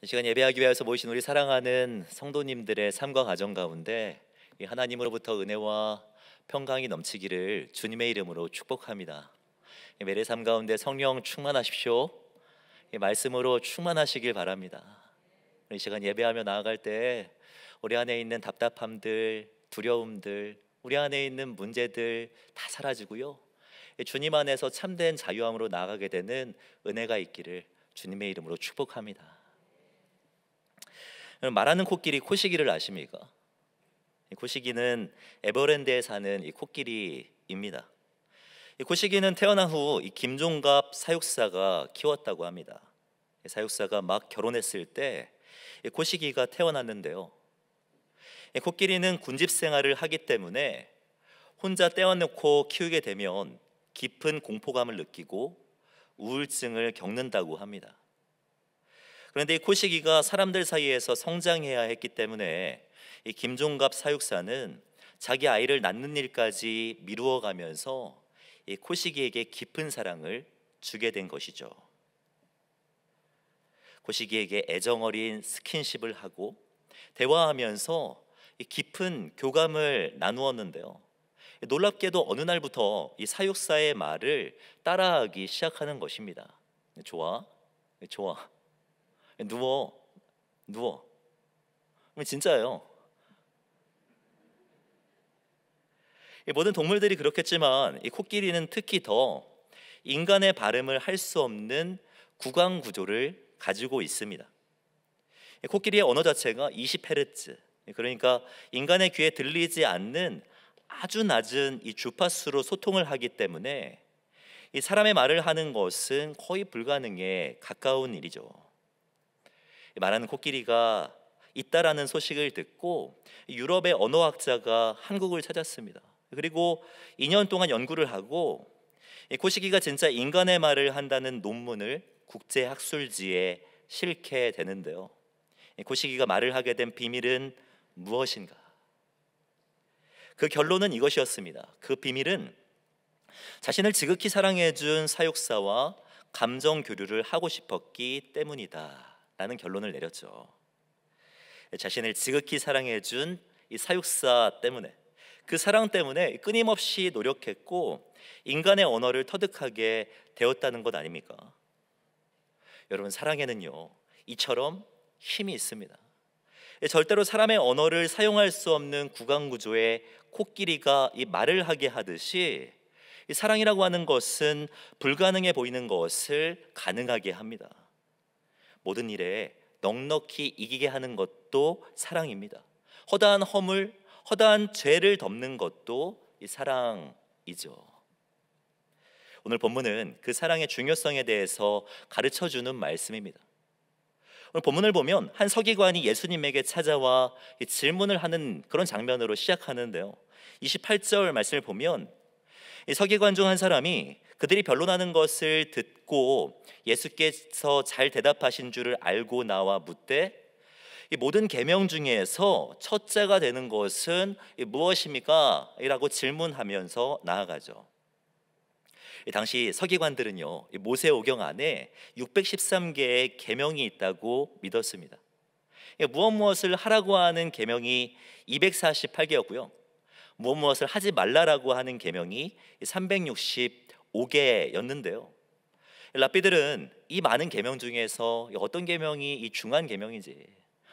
이 시간 예배하기 위해서 모이신 우리 사랑하는 성도님들의 삶과 가정 가운데 이 하나님으로부터 은혜와 평강이 넘치기를 주님의 이름으로 축복합니다. 이 매일의 삶 가운데 성령 충만하십시오. 이 말씀으로 충만하시길 바랍니다. 이 시간 예배하며 나아갈 때 우리 안에 있는 답답함들, 두려움들, 우리 안에 있는 문제들 다 사라지고요, 주님 안에서 참된 자유함으로 나아가게 되는 은혜가 있기를 주님의 이름으로 축복합니다. 말하는 코끼리 코시기를 아십니까? 이 코시기는 에버랜드에 사는 이 코끼리입니다. 이 코시기는 태어난 후 이 김종갑 사육사가 키웠다고 합니다. 이 사육사가 막 결혼했을 때 이 코시기가 태어났는데요, 이 코끼리는 군집 생활을 하기 때문에 혼자 떼어놓고 키우게 되면 깊은 공포감을 느끼고 우울증을 겪는다고 합니다. 그런데 이 코시기가 사람들 사이에서 성장해야 했기 때문에 이 김종갑 사육사는 자기 아이를 낳는 일까지 미루어 가면서 이 코시기에게 깊은 사랑을 주게 된 것이죠. 코시기에게 애정어린 스킨십을 하고 대화하면서 이 깊은 교감을 나누었는데요, 놀랍게도 어느 날부터 이 사육사의 말을 따라하기 시작하는 것입니다. 좋아, 좋아, 누워, 누워. 진짜예요. 모든 동물들이 그렇겠지만 이 코끼리는 특히 더 인간의 발음을 할 수 없는 구강 구조를 가지고 있습니다. 코끼리의 언어 자체가 20헤르츠, 그러니까 인간의 귀에 들리지 않는 아주 낮은 이 주파수로 소통을 하기 때문에 이 사람의 말을 하는 것은 거의 불가능에 가까운 일이죠. 말하는 코끼리가 있다라는 소식을 듣고 유럽의 언어학자가 한국을 찾았습니다. 그리고 2년 동안 연구를 하고 코시기가 진짜 인간의 말을 한다는 논문을 국제학술지에 실게 되는데요, 코시기가 말을 하게 된 비밀은 무엇인가? 그 결론은 이것이었습니다. 그 비밀은 자신을 지극히 사랑해준 사육사와 감정 교류를 하고 싶었기 때문이다 라는 결론을 내렸죠. 자신을 지극히 사랑해준 이 사육사 때문에, 그 사랑 때문에 끊임없이 노력했고 인간의 언어를 터득하게 되었다는 것 아닙니까? 여러분, 사랑에는요 이처럼 힘이 있습니다. 절대로 사람의 언어를 사용할 수 없는 구강 구조의 코끼리가 이 말을 하게 하듯이 이 사랑이라고 하는 것은 불가능해 보이는 것을 가능하게 합니다. 모든 일에 넉넉히 이기게 하는 것도 사랑입니다. 허다한 허물, 허다한 죄를 덮는 것도 이 사랑이죠. 오늘 본문은 그 사랑의 중요성에 대해서 가르쳐주는 말씀입니다. 오늘 본문을 보면 한 서기관이 예수님에게 찾아와 질문을 하는 그런 장면으로 시작하는데요, 28절 말씀을 보면 이 서기관 중 한 사람이 그들이 변론하는 것을 듣고 예수께서 잘 대답하신 줄을 알고 나와 묻되 이 모든 계명 중에서 첫째가 되는 것은 무엇입니까? 라고 질문하면서 나아가죠. 당시 서기관들은요 모세오경 안에 613개의 계명이 있다고 믿었습니다. 무엇을 하라고 하는 계명이 248개였고요, 무엇을 하지 말라라고 하는 계명이 365개였는데요, 랍비들은 이 많은 계명 중에서 어떤 계명이 이 중한 계명인지,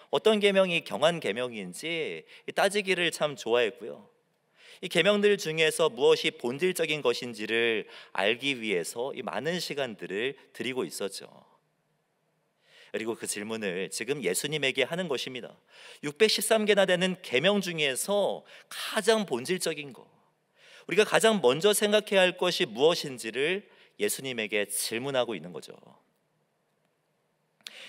어떤 계명이 경한 계명인지 따지기를 참 좋아했고요, 이 계명들 중에서 무엇이 본질적인 것인지를 알기 위해서 이 많은 시간들을 들이고 있었죠. 그리고 그 질문을 지금 예수님에게 하는 것입니다. 613개나 되는 계명 중에서 가장 본질적인 것, 우리가 가장 먼저 생각해야 할 것이 무엇인지를 예수님에게 질문하고 있는 거죠.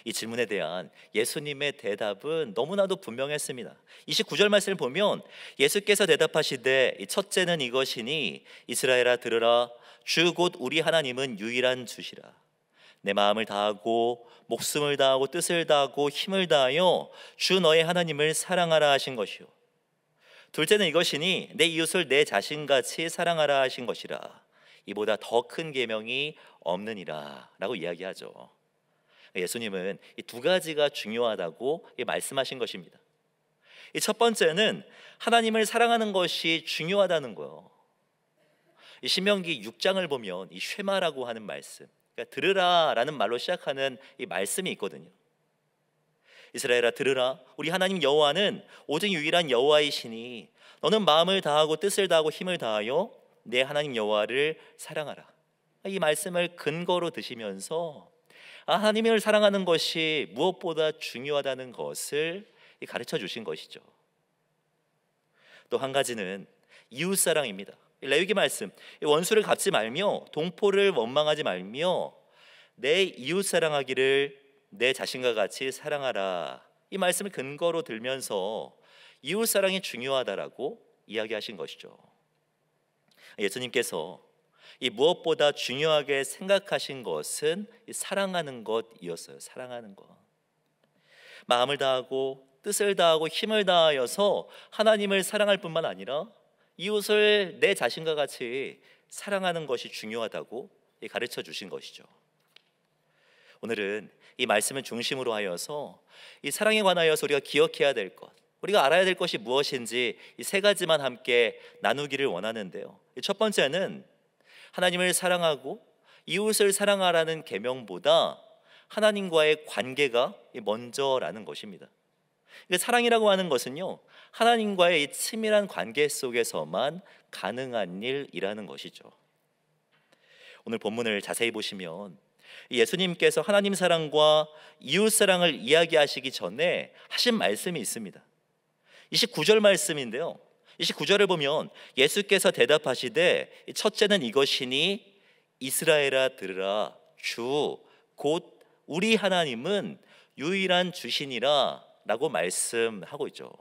이 질문에 대한 예수님의 대답은 너무나도 분명했습니다. 29절 말씀을 보면 예수께서 대답하시되 첫째는 이것이니 이스라엘아 들으라, 주 곧 우리 하나님은 유일한 주시라. 내 마음을 다하고 목숨을 다하고 뜻을 다하고 힘을 다하여 주 너의 하나님을 사랑하라 하신 것이요, 둘째는 이것이니 내 이웃을 내 자신같이 사랑하라 하신 것이라. 이보다 더 큰 계명이 없느니라 라고 이야기하죠. 예수님은 이 두 가지가 중요하다고 말씀하신 것입니다. 이 첫 번째는 하나님을 사랑하는 것이 중요하다는 거예요. 이 신명기 6장을 보면 이 쉐마라고 하는 말씀, 그러니까 들으라라는 말로 시작하는 이 말씀이 있거든요. 이스라엘아 들으라, 우리 하나님 여호와는 오직 유일한 여호와이시니 너는 마음을 다하고 뜻을 다하고 힘을 다하여 내 하나님 여호와를 사랑하라. 이 말씀을 근거로 드시면서 하나님을 사랑하는 것이 무엇보다 중요하다는 것을 가르쳐 주신 것이죠. 또 한 가지는 이웃사랑입니다. 레위기 말씀, 원수를 갚지 말며 동포를 원망하지 말며 내 이웃사랑하기를 내 자신과 같이 사랑하라. 이 말씀을 근거로 들면서 이웃사랑이 중요하다라고 이야기하신 것이죠. 예수님께서 이 무엇보다 중요하게 생각하신 것은 사랑하는 것이었어요. 사랑하는 것. 마음을 다하고 뜻을 다하고 힘을 다하여서 하나님을 사랑할 뿐만 아니라 이웃을 내 자신과 같이 사랑하는 것이 중요하다고 가르쳐 주신 것이죠. 오늘은 이 말씀을 중심으로 하여서 이 사랑에 관하여서 우리가 기억해야 될 것, 우리가 알아야 될 것이 무엇인지 이 세 가지만 함께 나누기를 원하는데요. 첫 번째는 하나님을 사랑하고 이웃을 사랑하라는 계명보다 하나님과의 관계가 먼저라는 것입니다. 사랑이라고 하는 것은요, 하나님과의 이 친밀한 관계 속에서만 가능한 일이라는 것이죠. 오늘 본문을 자세히 보시면 예수님께서 하나님 사랑과 이웃 사랑을 이야기하시기 전에 하신 말씀이 있습니다. 29절 말씀인데요, 29절을 보면 예수께서 대답하시되 첫째는 이것이니 이스라엘아 들으라, 주 곧 우리 하나님은 유일한 주시니라 라고 말씀하고 있죠.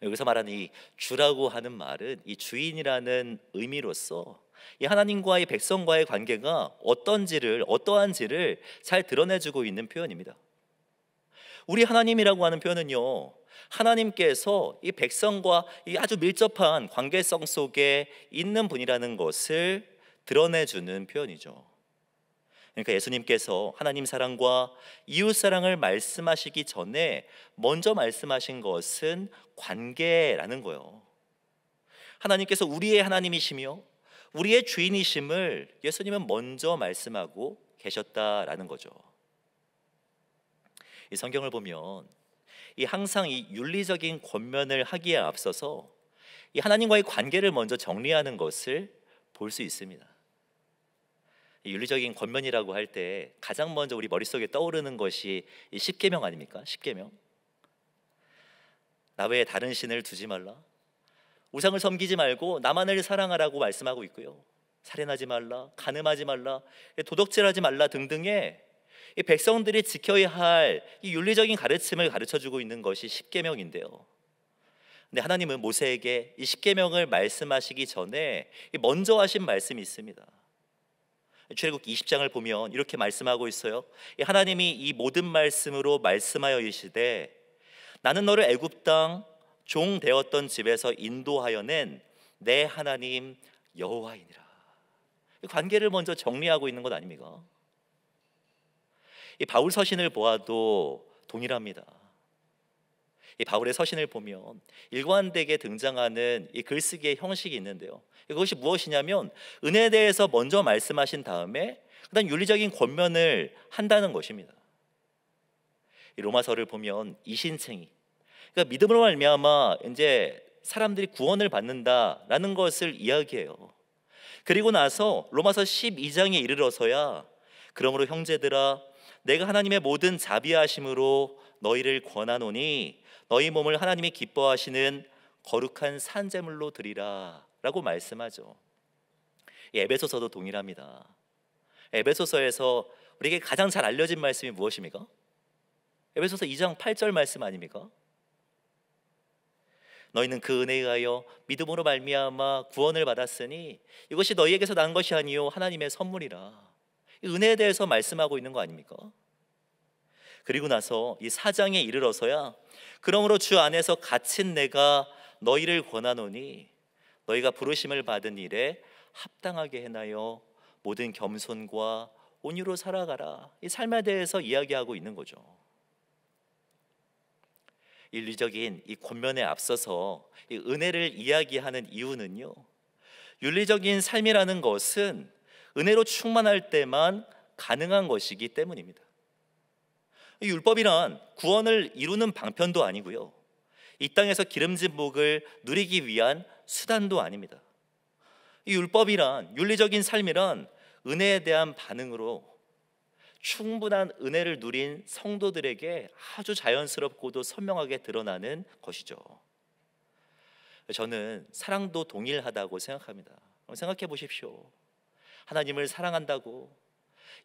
여기서 말하는 이 주라고 하는 말은 이 주인이라는 의미로서 이 하나님과의 백성과의 관계가 어떠한지를 잘 드러내주고 있는 표현입니다. 우리 하나님이라고 하는 표현은요, 하나님께서 이 백성과 이 아주 밀접한 관계성 속에 있는 분이라는 것을 드러내주는 표현이죠. 그러니까 예수님께서 하나님 사랑과 이웃 사랑을 말씀하시기 전에 먼저 말씀하신 것은 관계라는 거예요. 하나님께서 우리의 하나님이시며 우리의 주인이심을 예수님은 먼저 말씀하고 계셨다라는 거죠. 이 성경을 보면 항상 이 윤리적인 권면을 하기에 앞서서 이 하나님과의 관계를 먼저 정리하는 것을 볼 수 있습니다. 이 윤리적인 권면이라고 할 때 가장 먼저 우리 머릿속에 떠오르는 것이 이 십계명 아닙니까? 십계명. 나 외에 다른 신을 두지 말라, 우상을 섬기지 말고 나만을 사랑하라고 말씀하고 있고요, 살인하지 말라, 간음하지 말라, 도덕질하지 말라 등등의 이 백성들이 지켜야 할 이 윤리적인 가르침을 가르쳐주고 있는 것이 십계명인데요. 근데 하나님은 모세에게 이 십계명을 말씀하시기 전에 먼저 하신 말씀이 있습니다. 출애굽기 20장을 보면 이렇게 말씀하고 있어요. 하나님이 이 모든 말씀으로 말씀하여 이르시되 나는 너를 애굽 땅 종 되었던 집에서 인도하여 낸 내 하나님 여호와이니라. 이 관계를 먼저 정리하고 있는 것 아닙니까? 이 바울 서신을 보아도 동일합니다. 이 바울의 서신을 보면 일관되게 등장하는 이 글쓰기의 형식이 있는데요, 이것이 무엇이냐면 은혜에 대해서 먼저 말씀하신 다음에 그다음 윤리적인 권면을 한다는 것입니다. 이 로마서를 보면 이신칭이, 그러니까 믿음으로 말미암아 이제 사람들이 구원을 받는다라는 것을 이야기해요. 그리고 나서 로마서 12장에 이르러서야 그러므로 형제들아 내가 하나님의 모든 자비하심으로 너희를 권하노니 너희 몸을 하나님이 기뻐하시는 거룩한 산제물로 드리라 라고 말씀하죠. 이 에베소서도 동일합니다. 에베소서에서 우리에게 가장 잘 알려진 말씀이 무엇입니까? 에베소서 2장 8절 말씀 아닙니까? 너희는 그 은혜에 의하여 믿음으로 말미암아 구원을 받았으니 이것이 너희에게서 난 것이 아니요 하나님의 선물이라. 이 은혜에 대해서 말씀하고 있는 거 아닙니까? 그리고 나서 이 4장에 이르러서야 그러므로 주 안에서 갇힌 내가 너희를 권하노니 너희가 부르심을 받은 일에 합당하게 행하여 모든 겸손과 온유로 살아가라. 이 삶에 대해서 이야기하고 있는 거죠. 윤리적인 이 권면에 앞서서 이 은혜를 이야기하는 이유는요, 윤리적인 삶이라는 것은 은혜로 충만할 때만 가능한 것이기 때문입니다. 이 율법이란 구원을 이루는 방편도 아니고요, 이 땅에서 기름진 복을 누리기 위한 수단도 아닙니다. 이 율법이란, 윤리적인 삶이란 은혜에 대한 반응으로 충분한 은혜를 누린 성도들에게 아주 자연스럽고도 선명하게 드러나는 것이죠. 저는 사랑도 동일하다고 생각합니다. 생각해 보십시오. 하나님을 사랑한다고,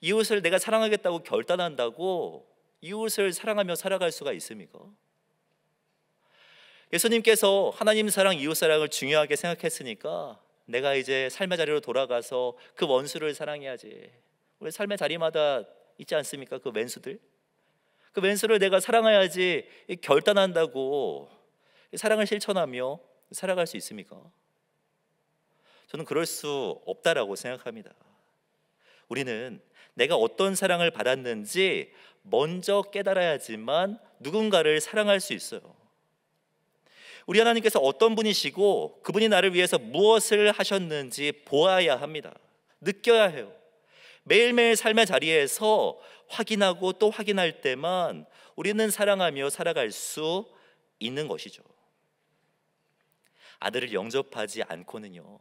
이웃을 내가 사랑하겠다고 결단한다고 이웃을 사랑하며 살아갈 수가 있습니까? 예수님께서 하나님 사랑, 이웃 사랑을 중요하게 생각했으니까 내가 이제 삶의 자리로 돌아가서 그 원수를 사랑해야지. 우리 삶의 자리마다 있지 않습니까? 그 왼수들, 그 왼수를 내가 사랑해야지 결단한다고 사랑을 실천하며 살아갈 수 있습니까? 저는 그럴 수 없다라고 생각합니다. 우리는 내가 어떤 사랑을 받았는지 먼저 깨달아야지만 누군가를 사랑할 수 있어요. 우리 하나님께서 어떤 분이시고 그분이 나를 위해서 무엇을 하셨는지 보아야 합니다. 느껴야 해요. 매일매일 삶의 자리에서 확인하고 또 확인할 때만 우리는 사랑하며 살아갈 수 있는 것이죠. 아들을 영접하지 않고는요,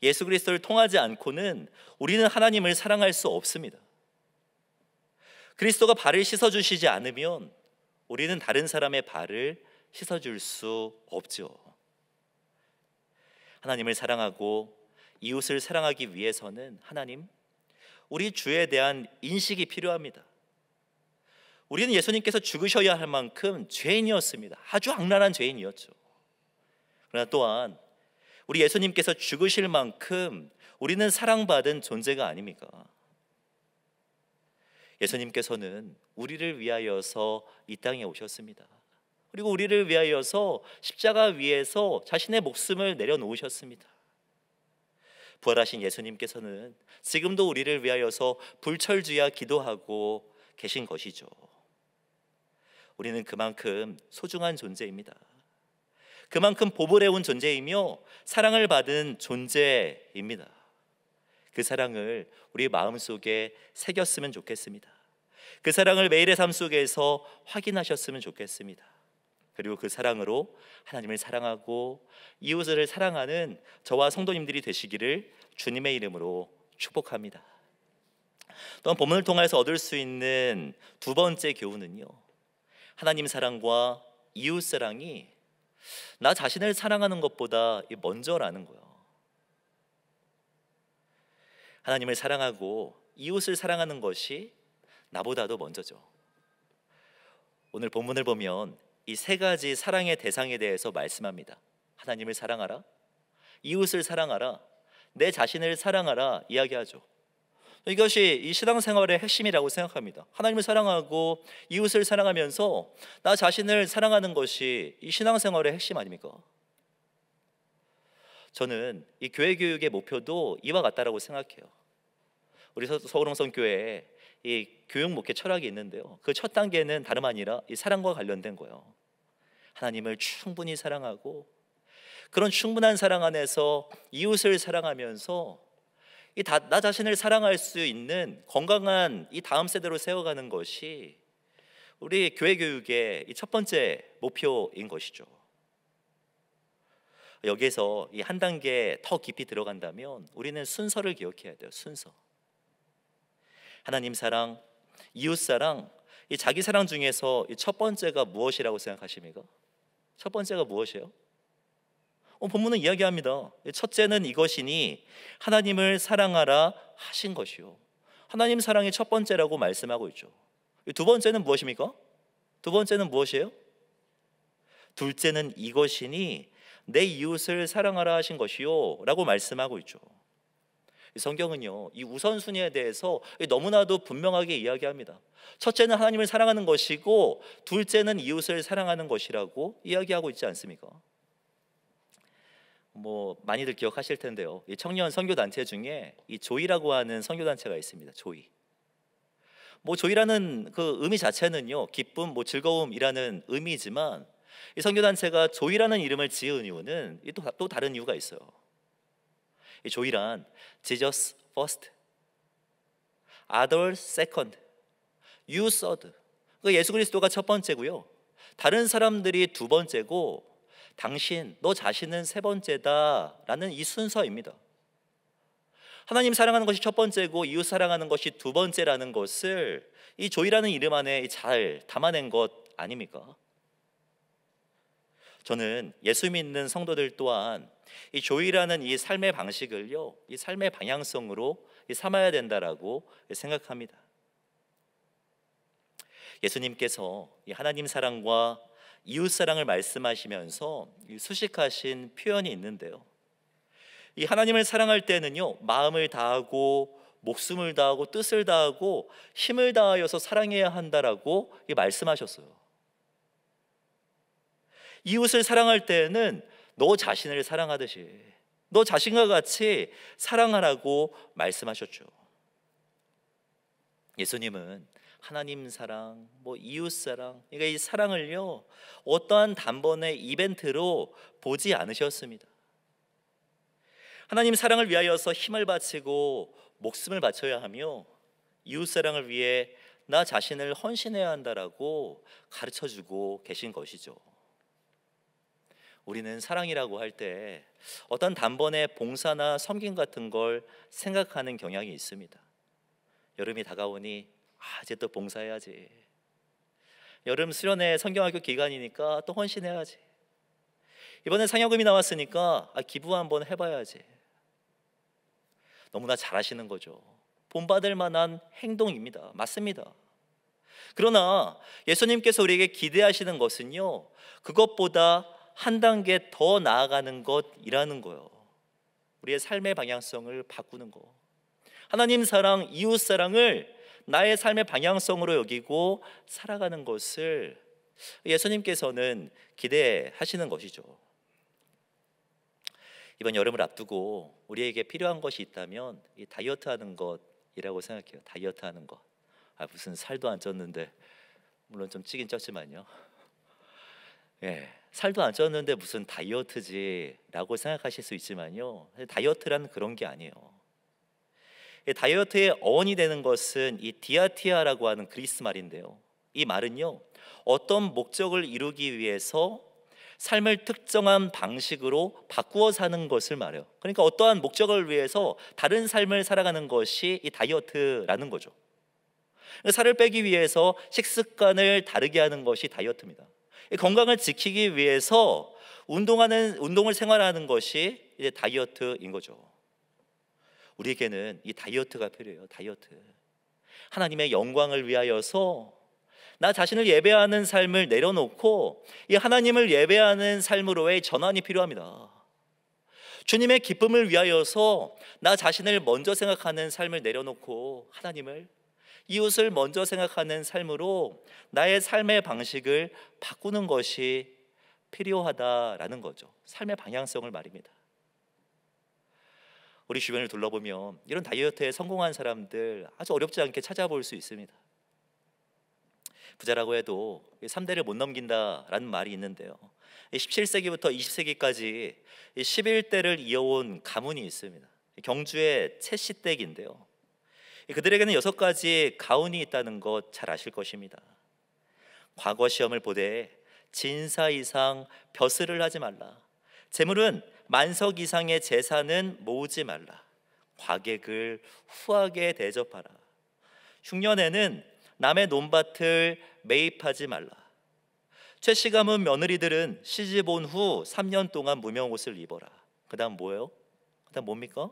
예수 그리스도를 통하지 않고는 우리는 하나님을 사랑할 수 없습니다. 그리스도가 발을 씻어주시지 않으면 우리는 다른 사람의 발을 씻어줄 수 없죠. 하나님을 사랑하고 이웃을 사랑하기 위해서는 하나님, 우리 주에 대한 인식이 필요합니다. 우리는 예수님께서 죽으셔야 할 만큼 죄인이었습니다. 아주 악랄한 죄인이었죠. 그러나 또한 우리 예수님께서 죽으실 만큼 우리는 사랑받은 존재가 아닙니까? 예수님께서는 우리를 위하여서 이 땅에 오셨습니다. 그리고 우리를 위하여서 십자가 위에서 자신의 목숨을 내려놓으셨습니다. 부활하신 예수님께서는 지금도 우리를 위하여서 불철주야 기도하고 계신 것이죠. 우리는 그만큼 소중한 존재입니다. 그만큼 보배로운 존재이며 사랑을 받은 존재입니다. 그 사랑을 우리 마음속에 새겼으면 좋겠습니다. 그 사랑을 매일의 삶 속에서 확인하셨으면 좋겠습니다. 그리고 그 사랑으로 하나님을 사랑하고 이웃을 사랑하는 저와 성도님들이 되시기를 주님의 이름으로 축복합니다. 또한 본문을 통해서 얻을 수 있는 두 번째 교훈은요, 하나님 사랑과 이웃 사랑이 나 자신을 사랑하는 것보다 먼저라는 거예요. 하나님을 사랑하고 이웃을 사랑하는 것이 나보다도 먼저죠. 오늘 본문을 보면 이 세 가지 사랑의 대상에 대해서 말씀합니다. 하나님을 사랑하라, 이웃을 사랑하라, 내 자신을 사랑하라 이야기하죠. 이것이 이 신앙생활의 핵심이라고 생각합니다. 하나님을 사랑하고 이웃을 사랑하면서 나 자신을 사랑하는 것이 이 신앙생활의 핵심 아닙니까? 저는 이 교회 교육의 목표도 이와 같다라고 생각해요. 우리 서울홍성교회에 이 교육 목회 철학이 있는데요, 그 첫 단계는 다름 아니라 이 사랑과 관련된 거예요. 하나님을 충분히 사랑하고 그런 충분한 사랑 안에서 이웃을 사랑하면서 나 자신을 사랑할 수 있는 건강한 이 다음 세대로 세워가는 것이 우리 교회 교육의 이 첫 번째 목표인 것이죠. 여기에서 이 한 단계 더 깊이 들어간다면 우리는 순서를 기억해야 돼요. 순서. 하나님 사랑, 이웃 사랑, 이 자기 사랑 중에서 이 첫 번째가 무엇이라고 생각하십니까? 첫 번째가 무엇이에요? 본문은 이야기합니다. 첫째는 이것이니 하나님을 사랑하라 하신 것이요. 하나님 사랑이 첫 번째라고 말씀하고 있죠. 두 번째는 무엇입니까? 두 번째는 무엇이에요? 둘째는 이것이니 내 이웃을 사랑하라 하신 것이요 라고 말씀하고 있죠. 성경은요, 이 우선순위에 대해서 너무나도 분명하게 이야기합니다. 첫째는 하나님을 사랑하는 것이고 둘째는 이웃을 사랑하는 것이라고 이야기하고 있지 않습니까? 많이들 기억하실 텐데요, 이 청년 선교단체 중에 이 조이라고 하는 선교단체가 있습니다. 조이. 뭐 조이라는 그 의미 자체는요, 기쁨, 뭐 즐거움이라는 의미지만 이 선교단체가 조이라는 이름을 지은 이유는 또 다른 이유가 있어요. 이 조이란 Jesus first, others second, you third. 그 예수 그리스도가 첫 번째고요, 다른 사람들이 두 번째고 당신, 너 자신은 세 번째다라는 이 순서입니다. 하나님 사랑하는 것이 첫 번째고 이웃 사랑하는 것이 두 번째라는 것을 이 조이라는 이름 안에 잘 담아낸 것 아닙니까? 저는 예수 믿는 성도들 또한 이 조이라는 이 삶의 방식을요, 이 삶의 방향성으로 삼아야 된다라고 생각합니다. 예수님께서 이 하나님 사랑과 이웃 사랑을 말씀하시면서 수식하신 표현이 있는데요, 이 하나님을 사랑할 때는요, 마음을 다하고 목숨을 다하고 뜻을 다하고 힘을 다하여서 사랑해야 한다라고 말씀하셨어요. 이웃을 사랑할 때는 너 자신을 사랑하듯이 너 자신과 같이 사랑하라고 말씀하셨죠. 예수님은 하나님 사랑, 뭐 이웃 사랑, 그러니까 이 사랑을요, 어떠한 단번의 이벤트로 보지 않으셨습니다. 하나님 사랑을 위하여서 힘을 바치고 목숨을 바쳐야 하며 이웃 사랑을 위해 나 자신을 헌신해야 한다라고 가르쳐주고 계신 것이죠. 우리는 사랑이라고 할 때 어떤 단번의 봉사나 섬김 같은 걸 생각하는 경향이 있습니다. 여름이 다가오니 이제 또 봉사해야지. 여름 수련회 성경학교 기간이니까 또 헌신해야지. 이번에 상여금이 나왔으니까 기부 한번 해봐야지. 너무나 잘하시는 거죠. 본받을 만한 행동입니다. 맞습니다. 그러나 예수님께서 우리에게 기대하시는 것은요, 그것보다 한 단계 더 나아가는 것이라는 거예요. 우리의 삶의 방향성을 바꾸는 거. 하나님 사랑, 이웃 사랑을 나의 삶의 방향성으로 여기고 살아가는 것을 예수님께서는 기대하시는 것이죠. 이번 여름을 앞두고 우리에게 필요한 것이 있다면 이 다이어트 하는 것이라고 생각해요. 다이어트 하는 것. 무슨 살도 안 쪘는데, 물론 좀 찌긴 쪘지만요. 살도 안 쪘는데 무슨 다이어트지라고 생각하실 수 있지만요, 다이어트란 그런 게 아니에요. 다이어트의 어원이 되는 것은 이 디아티아라고 하는 그리스 말인데요, 이 말은요, 어떤 목적을 이루기 위해서 삶을 특정한 방식으로 바꾸어 사는 것을 말해요. 그러니까 어떠한 목적을 위해서 다른 삶을 살아가는 것이 이 다이어트라는 거죠. 살을 빼기 위해서 식습관을 다르게 하는 것이 다이어트입니다. 건강을 지키기 위해서 운동을 생활하는 것이 이제 다이어트인 거죠. 우리에게는 이 다이어트가 필요해요. 다이어트. 하나님의 영광을 위하여서 나 자신을 예배하는 삶을 내려놓고 이 하나님을 예배하는 삶으로의 전환이 필요합니다. 주님의 기쁨을 위하여서 나 자신을 먼저 생각하는 삶을 내려놓고 하나님을, 이웃을 먼저 생각하는 삶으로 나의 삶의 방식을 바꾸는 것이 필요하다라는 거죠. 삶의 방향성을 말입니다. 우리 주변을 둘러보면 이런 다이어트에 성공한 사람들 아주 어렵지 않게 찾아볼 수 있습니다. 부자라고 해도 3대를 못 넘긴다라는 말이 있는데요, 17세기부터 20세기까지 11대를 이어온 가문이 있습니다. 경주의 채씨댁인데요, 그들에게는 6가지 가훈이 있다는 것 잘 아실 것입니다. 과거 시험을 보되 진사 이상 벼슬을 하지 말라. 재물은 만석 이상의 재산은 모으지 말라. 과객을 후하게 대접하라. 흉년에는 남의 논밭을 매입하지 말라. 최씨 가문 며느리들은 시집 온 후 3년 동안 무명옷을 입어라. 그 다음 뭐예요? 그 다음 뭡니까?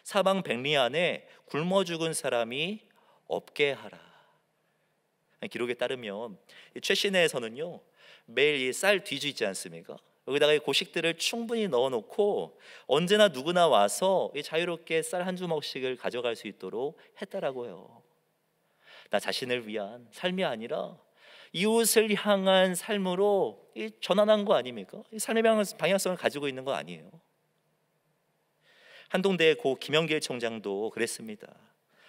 사방 백리 안에 굶어 죽은 사람이 없게 하라. 기록에 따르면 최씨 내에서는요, 매일 이 쌀 뒤주 있지 않습니까? 여기다가 이 고식들을 충분히 넣어놓고 언제나 누구나 와서 자유롭게 쌀 한 주먹씩을 가져갈 수 있도록 했다라고 해요. 나 자신을 위한 삶이 아니라 이웃을 향한 삶으로 전환한 거 아닙니까? 삶의 방향성을 가지고 있는 거 아니에요. 한동대의 고 김영길 총장도 그랬습니다.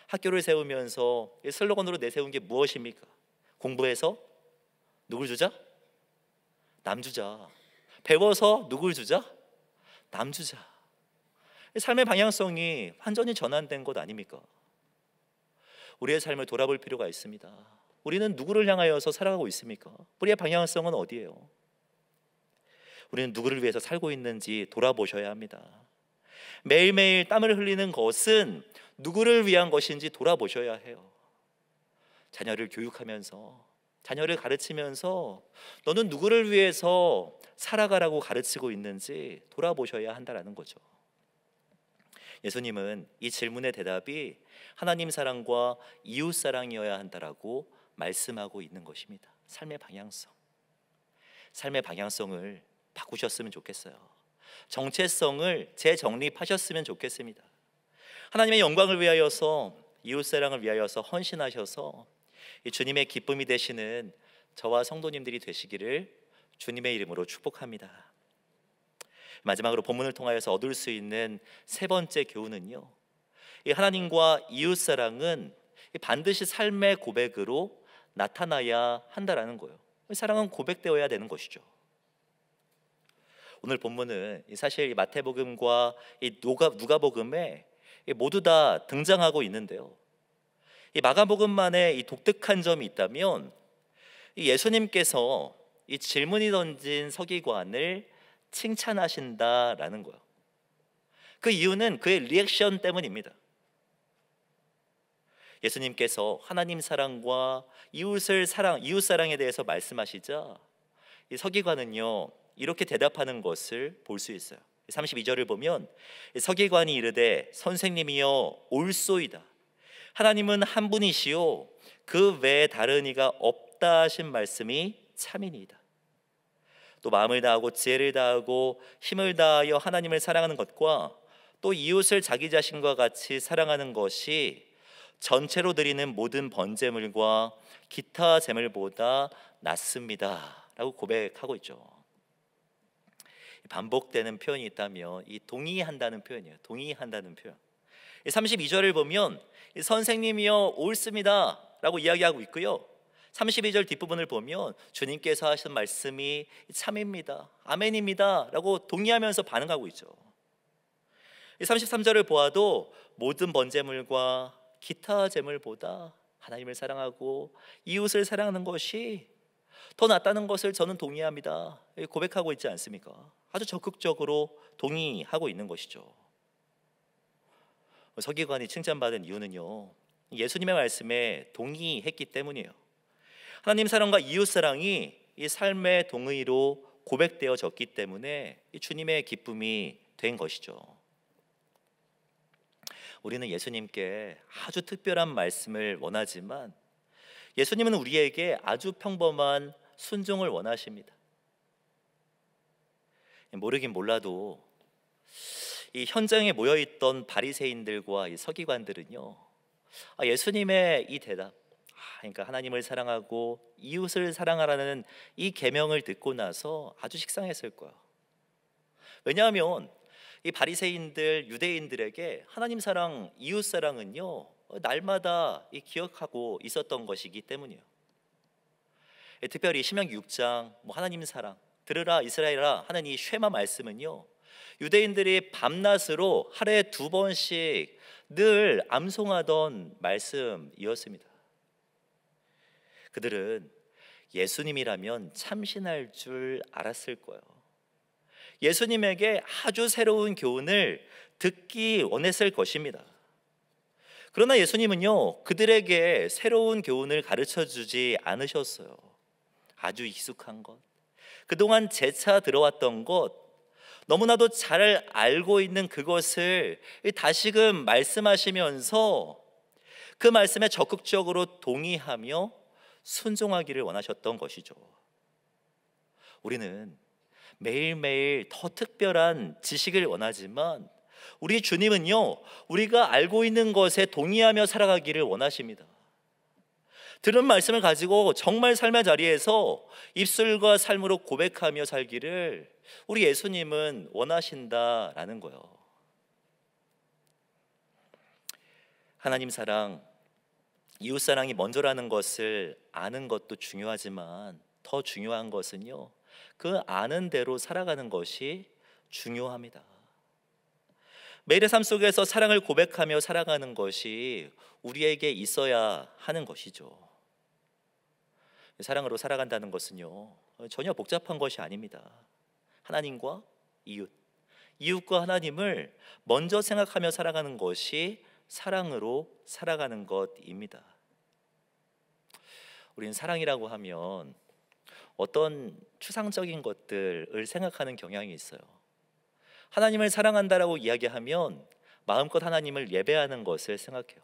학교를 세우면서 슬로건으로 내세운 게 무엇입니까? 공부해서 누굴 주자? 남 주자. 배워서 누굴 주자? 남 주자. 삶의 방향성이 완전히 전환된 것 아닙니까? 우리의 삶을 돌아볼 필요가 있습니다. 우리는 누구를 향하여서 살아가고 있습니까? 우리의 방향성은 어디예요? 우리는 누구를 위해서 살고 있는지 돌아보셔야 합니다. 매일매일 땀을 흘리는 것은 누구를 위한 것인지 돌아보셔야 해요. 자녀를 교육하면서, 자녀를 가르치면서 너는 누구를 위해서 살아가라고 가르치고 있는지 돌아보셔야 한다는 거죠. 예수님은 이 질문의 대답이 하나님 사랑과 이웃 사랑이어야 한다라고 말씀하고 있는 것입니다. 삶의 방향성, 삶의 방향성을 바꾸셨으면 좋겠어요. 정체성을 재정립하셨으면 좋겠습니다. 하나님의 영광을 위하여서, 이웃 사랑을 위하여서 헌신하셔서 주님의 기쁨이 되시는 저와 성도님들이 되시기를 주님의 이름으로 축복합니다. 마지막으로 본문을 통하여서 얻을 수 있는 세 번째 교훈은요, 이 하나님과 이웃 사랑은 반드시 삶의 고백으로 나타나야 한다라는 거예요. 사랑은 고백되어야 되는 것이죠. 오늘 본문은 사실 마태복음과 누가복음에 모두 다 등장하고 있는데요, 이 마가복음만의 이 독특한 점이 있다면 이 예수님께서 이 질문이 던진 서기관을 칭찬하신다라는 거예요. 그 이유는 그의 리액션 때문입니다. 예수님께서 하나님 사랑과 이웃 사랑에 대해서 말씀하시자 이 서기관은요 이렇게 대답하는 것을 볼 수 있어요. 32절을 보면 서기관이 이르되 선생님이여 옳소이다. 하나님은 한 분이시요 그 외에 다른 이가 없다 하신 말씀이 참이니이다. 또 마음을 다하고 지혜를 다하고 힘을 다하여 하나님을 사랑하는 것과 또 이웃을 자기 자신과 같이 사랑하는 것이 전체로 드리는 모든 번제물과 기타 제물보다 낫습니다 라고 고백하고 있죠. 반복되는 표현이 있다면 이 동의한다는 표현이에요. 동의한다는 표현. 32절을 보면 선생님이여 옳습니다 라고 이야기하고 있고요, 32절 뒷부분을 보면 주님께서 하신 말씀이 참입니다, 아멘입니다 라고 동의하면서 반응하고 있죠. 33절을 보아도 모든 번제물과 기타 제물보다 하나님을 사랑하고 이웃을 사랑하는 것이 더 낫다는 것을 저는 동의합니다 고백하고 있지 않습니까? 아주 적극적으로 동의하고 있는 것이죠. 서기관이 칭찬받은 이유는요, 예수님의 말씀에 동의했기 때문이에요. 하나님 사랑과 이웃 사랑이 이 삶의 동의로 고백되어졌기 때문에 이 주님의 기쁨이 된 것이죠. 우리는 예수님께 아주 특별한 말씀을 원하지만 예수님은 우리에게 아주 평범한 순종을 원하십니다. 모르긴 몰라도 이 현장에 모여있던 바리새인들과 이 서기관들은요, 예수님의 이 대답, 그러니까 하나님을 사랑하고 이웃을 사랑하라는 이 계명을 듣고 나서 아주 식상했을 거예요. 왜냐하면 이 바리새인들, 유대인들에게 하나님 사랑, 이웃 사랑은요 날마다 기억하고 있었던 것이기 때문이에요. 특별히 신명기 6장 하나님 사랑, 들으라 이스라엘아 하는 이 쉐마 말씀은요, 유대인들이 밤낮으로 하루에 2번씩 늘 암송하던 말씀이었습니다. 그들은 예수님이라면 참신할 줄 알았을 거예요. 예수님에게 아주 새로운 교훈을 듣기 원했을 것입니다. 그러나 예수님은요 그들에게 새로운 교훈을 가르쳐주지 않으셨어요. 아주 익숙한 것, 그동안 재차 들어왔던 것, 너무나도 잘 알고 있는 그것을 다시금 말씀하시면서 그 말씀에 적극적으로 동의하며 순종하기를 원하셨던 것이죠. 우리는 매일매일 더 특별한 지식을 원하지만 우리 주님은요 우리가 알고 있는 것에 동의하며 살아가기를 원하십니다. 들은 말씀을 가지고 정말 삶의 자리에서 입술과 삶으로 고백하며 살기를 우리 예수님은 원하신다라는 거예요. 하나님 사랑, 이웃 사랑이 먼저라는 것을 아는 것도 중요하지만 더 중요한 것은요, 그 아는 대로 살아가는 것이 중요합니다. 매일의 삶 속에서 사랑을 고백하며 살아가는 것이 우리에게 있어야 하는 것이죠. 사랑으로 살아간다는 것은요, 전혀 복잡한 것이 아닙니다. 하나님과 이웃, 이웃과 하나님을 먼저 생각하며 살아가는 것이 사랑으로 살아가는 것입니다. 우린 사랑이라고 하면 어떤 추상적인 것들을 생각하는 경향이 있어요. 하나님을 사랑한다라고 이야기하면 마음껏 하나님을 예배하는 것을 생각해요.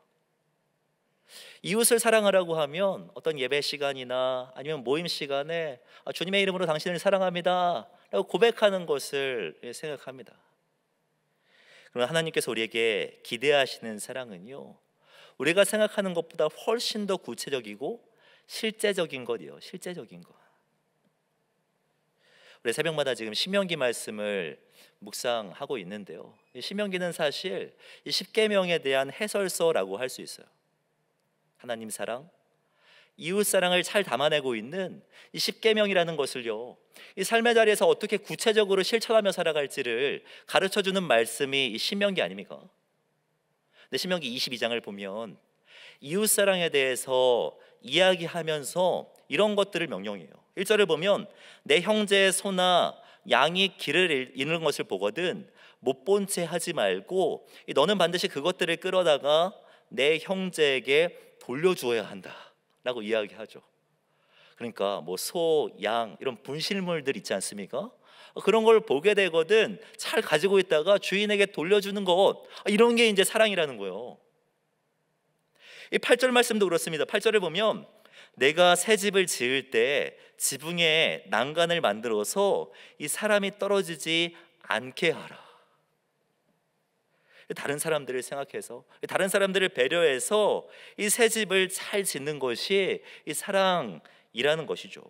이웃을 사랑하라고 하면 어떤 예배 시간이나 아니면 모임 시간에 주님의 이름으로 당신을 사랑합니다 라고 고백하는 것을 생각합니다. 그러나 하나님께서 우리에게 기대하시는 사랑은요, 우리가 생각하는 것보다 훨씬 더 구체적이고 실제적인 것이요, 실제적인 것. 우리 새벽마다 지금 신명기 말씀을 묵상하고 있는데요, 이 신명기는 사실 이 십계명에 대한 해설서라고 할 수 있어요. 하나님 사랑, 이웃 사랑을 잘 담아내고 있는 이 십계명이라는 것을요, 이 삶의 자리에서 어떻게 구체적으로 실천하며 살아갈지를 가르쳐주는 말씀이 이 신명기 아닙니까? 근데 신명기 22장을 보면 이웃 사랑에 대해서 이야기하면서 이런 것들을 명령해요. 1절을 보면 내 형제의 소나 양이 길을 잃는 것을 보거든 못 본 채 하지 말고 너는 반드시 그것들을 끌어다가 내 형제에게 돌려주어야 한다 라고 이야기하죠. 그러니까 뭐 소, 양 이런 분실물들 있지 않습니까? 그런 걸 보게 되거든 잘 가지고 있다가 주인에게 돌려주는 것, 이런 게 이제 사랑이라는 거예요. 이 8절 말씀도 그렇습니다. 8절을 보면 내가 새 집을 지을 때 지붕에 난간을 만들어서 이 사람이 떨어지지 않게 하라. 다른 사람들을 생각해서, 다른 사람들을 배려해서 이 새 집을 잘 짓는 것이 이 사랑이라는 것이죠.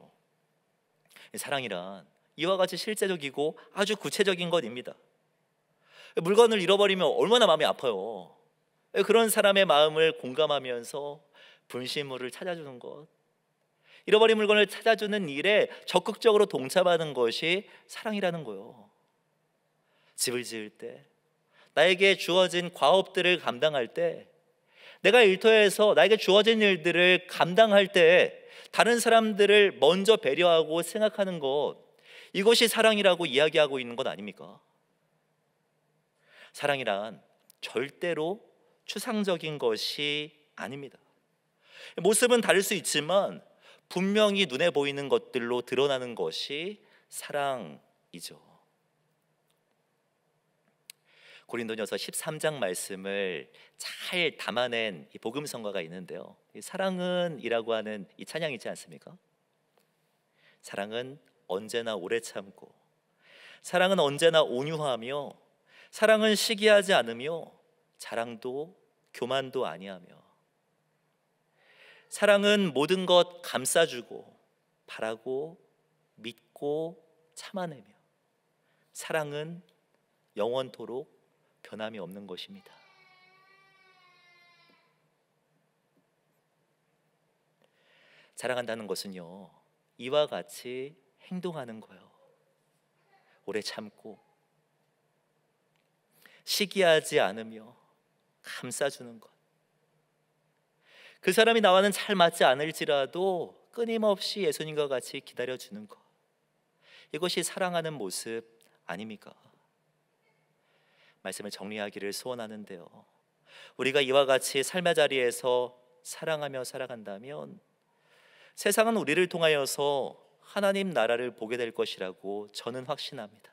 사랑이란 이와 같이 실제적이고 아주 구체적인 것입니다. 물건을 잃어버리면 얼마나 마음이 아파요. 그런 사람의 마음을 공감하면서 분실물을 찾아주는 것, 잃어버린 물건을 찾아주는 일에 적극적으로 동참하는 것이 사랑이라는 거예요. 집을 지을 때, 나에게 주어진 과업들을 감당할 때, 내가 일터에서 나에게 주어진 일들을 감당할 때 다른 사람들을 먼저 배려하고 생각하는 것, 이것이 사랑이라고 이야기하고 있는 것 아닙니까? 사랑이란 절대로 추상적인 것이 아닙니다. 모습은 다를 수 있지만 분명히 눈에 보이는 것들로 드러나는 것이 사랑이죠. 고린도전서 13장 말씀을 잘 담아낸 이 복음성가가 있는데요, 이 사랑은 이라고 하는 이 찬양 있지 않습니까? 사랑은 언제나 오래 참고, 사랑은 언제나 온유하며, 사랑은 시기하지 않으며, 자랑도 교만도 아니하며, 사랑은 모든 것 감싸주고 바라고 믿고 참아내며, 사랑은 영원토록 변함이 없는 것입니다. 사랑한다는 것은요, 이와 같이 행동하는 거예요. 오래 참고, 시기하지 않으며 감싸주는 것, 그 사람이 나와는 잘 맞지 않을지라도 끊임없이 예수님과 같이 기다려주는 것, 이것이 사랑하는 모습 아닙니까? 말씀을 정리하기를 소원하는데요, 우리가 이와 같이 삶의 자리에서 사랑하며 살아간다면 세상은 우리를 통하여서 하나님 나라를 보게 될 것이라고 저는 확신합니다.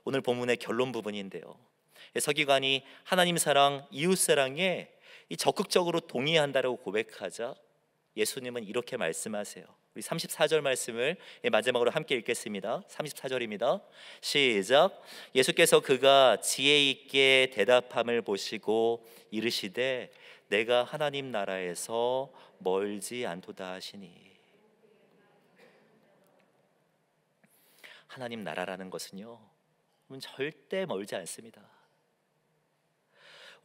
오늘 본문의 결론 부분인데요, 서기관이 하나님 사랑, 이웃 사랑에 적극적으로 동의한다라고 고백하자 예수님은 이렇게 말씀하세요. 우리 34절 말씀을 마지막으로 함께 읽겠습니다. 34절입니다. 시작. 예수께서 그가 지혜 있게 대답함을 보시고 이르시되 내가 하나님 나라에서 멀지 않도다 하시니. 하나님 나라라는 것은요, 절대 멀지 않습니다.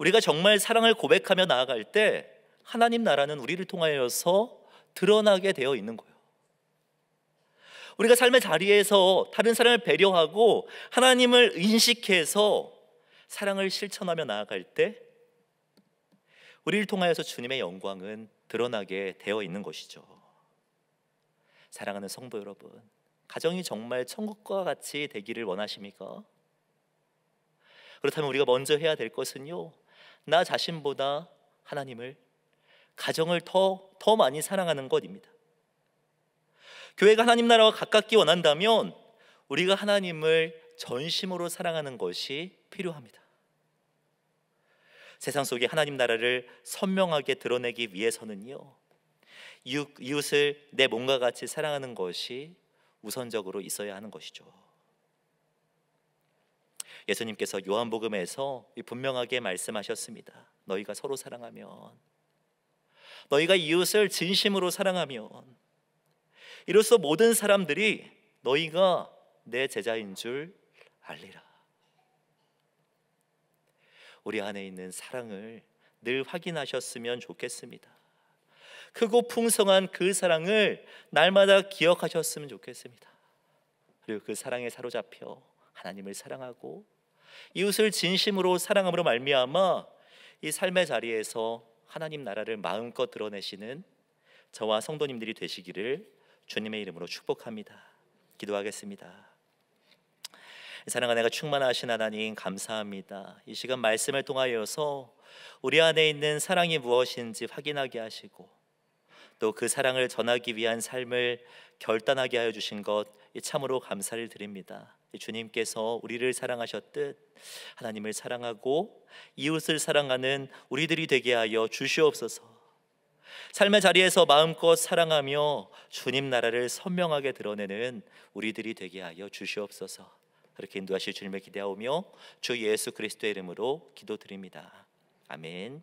우리가 정말 사랑을 고백하며 나아갈 때 하나님 나라는 우리를 통하여서 드러나게 되어 있는 거예요. 우리가 삶의 자리에서 다른 사람을 배려하고 하나님을 인식해서 사랑을 실천하며 나아갈 때 우리를 통하여서 주님의 영광은 드러나게 되어 있는 것이죠. 사랑하는 성도 여러분, 가정이 정말 천국과 같이 되기를 원하십니까? 그렇다면 우리가 먼저 해야 될 것은요, 나 자신보다 하나님을, 가정을 더 많이 사랑하는 것입니다. 교회가 하나님 나라와 가깝기 원한다면 우리가 하나님을 전심으로 사랑하는 것이 필요합니다. 세상 속에 하나님 나라를 선명하게 드러내기 위해서는요, 이웃을 내 몸과 같이 사랑하는 것이 우선적으로 있어야 하는 것이죠. 예수님께서 요한복음에서 분명하게 말씀하셨습니다. 너희가 서로 사랑하면, 너희가 이웃을 진심으로 사랑하면 이로써 모든 사람들이 너희가 내 제자인 줄 알리라. 우리 안에 있는 사랑을 늘 확인하셨으면 좋겠습니다. 크고 풍성한 그 사랑을 날마다 기억하셨으면 좋겠습니다. 그리고 그 사랑에 사로잡혀 하나님을 사랑하고 이웃을 진심으로 사랑함으로 말미암아 이 삶의 자리에서 하나님 나라를 마음껏 드러내시는 저와 성도님들이 되시기를 주님의 이름으로 축복합니다. 기도하겠습니다. 사랑과 내가 충만하신 하나님, 감사합니다. 이 시간 말씀을 통하여서 우리 안에 있는 사랑이 무엇인지 확인하게 하시고 또 그 사랑을 전하기 위한 삶을 결단하게 하여 주신 것 참으로 감사를 드립니다. 주님께서 우리를 사랑하셨듯 하나님을 사랑하고 이웃을 사랑하는 우리들이 되게 하여 주시옵소서. 삶의 자리에서 마음껏 사랑하며 주님 나라를 선명하게 드러내는 우리들이 되게 하여 주시옵소서. 그렇게 인도하실 주님을 기대하오며 주 예수 그리스도의 이름으로 기도드립니다. 아멘.